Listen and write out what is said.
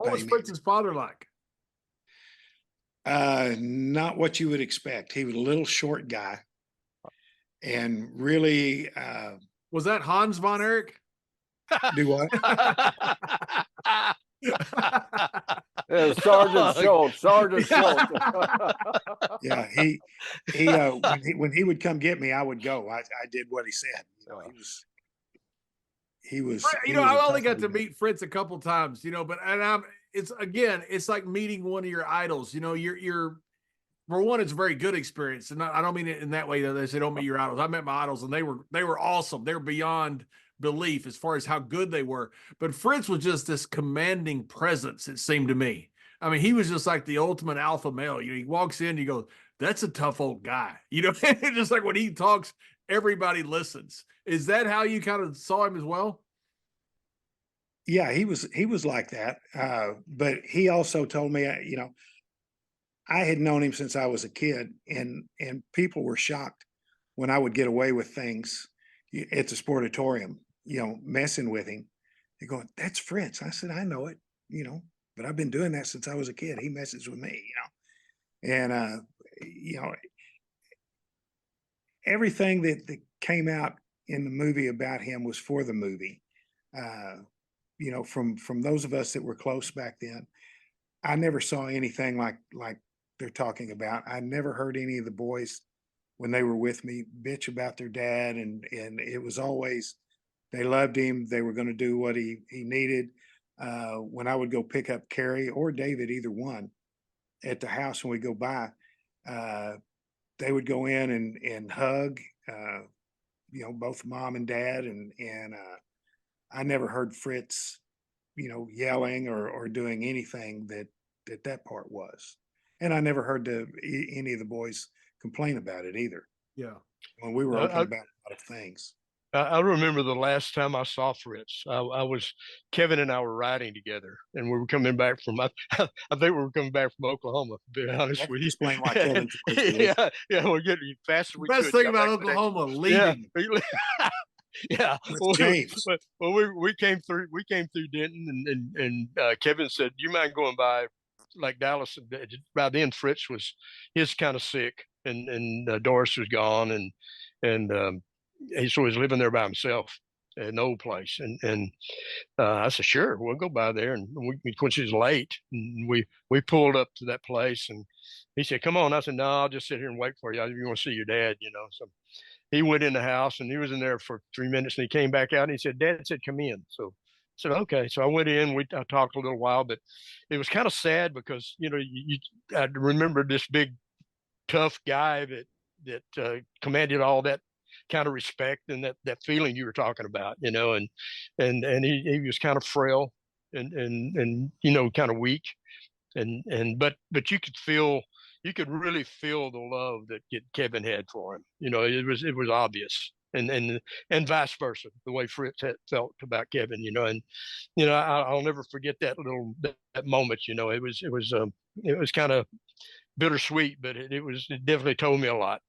What by was me. Fritz's father like? Not what you would expect. He was a little short guy, and really Was that Hans Von Erich? do what? Yeah, Sergeant Schultz. Sergeant Schultz. Yeah, when he would come get me, I would go. I did what he said. You know, he was I a only tough got old to guy. meet Fritz a couple times, but it's like meeting one of your idols. You're for one, it's a very good experience, and I don't mean it in that way that they say don't meet your idols. I met my idols, and they were awesome. They were beyond belief as far as how good they were. But Fritz was just this commanding presence. It seemed to me. I mean, he was just like the ultimate alpha male. He walks in, you go, "That's a tough old guy." Just like when he talks, everybody listens. Is that how you kind of saw him as well? Yeah, he was like that. But he also told me, I had known him since I was a kid, and people were shocked when I would get away with things at the sportatorium, messing with him. They're going, "That's Fritz." I said, "I know it, but I've been doing that since I was a kid. He messes with me, and everything that came out in the movie about him was for the movie. From those of us that were close back then, I never saw anything like they're talking about. I never heard any of the boys when they were with me bitch about their dad, and it was always they loved him. They were going to do what he needed. When I would go pick up Carrie or David, either one, at the house when we go by, they would go in and hug, both mom and dad, and I never heard Fritz, yelling or doing anything that part was, and I never heard any of the boys complain about it either. Yeah. When we were open about a lot of things. I remember the last time I saw Fritz. Kevin and I were riding together, and we were coming back from. I think we were coming back from Oklahoma. To be honest with you, explain why Kevin. Yeah, we're getting fast as we Best could. thing about Oklahoma, leaving. Yeah. Yeah, James. We came through. We came through Denton, and Kevin said, "Do you mind going by like Dallas?" By then, Fritz was kind of sick, and Doris was gone, and so he's living there by himself in an old place. And I said, "Sure, we'll go by there." And when she was late, and we pulled up to that place, and he said, "Come on." I said, "No, I'll just sit here and wait for you. You want to see your dad, So he went in the house, and he was in there for 3 minutes, and he came back out, and he said, "Dad said, come in." So I said, "Okay." So I went in, I talked a little while, but it was kind of sad because, I remember this big, tough guy that commanded all that kind of respect and that feeling you were talking about, and he was kind of frail and kind of weak. But you could really feel the love that Kevin had for him. It was obvious, and vice versa, the way Fritz had felt about Kevin. I'll never forget that moment. It was kind of bittersweet, but it definitely told me a lot.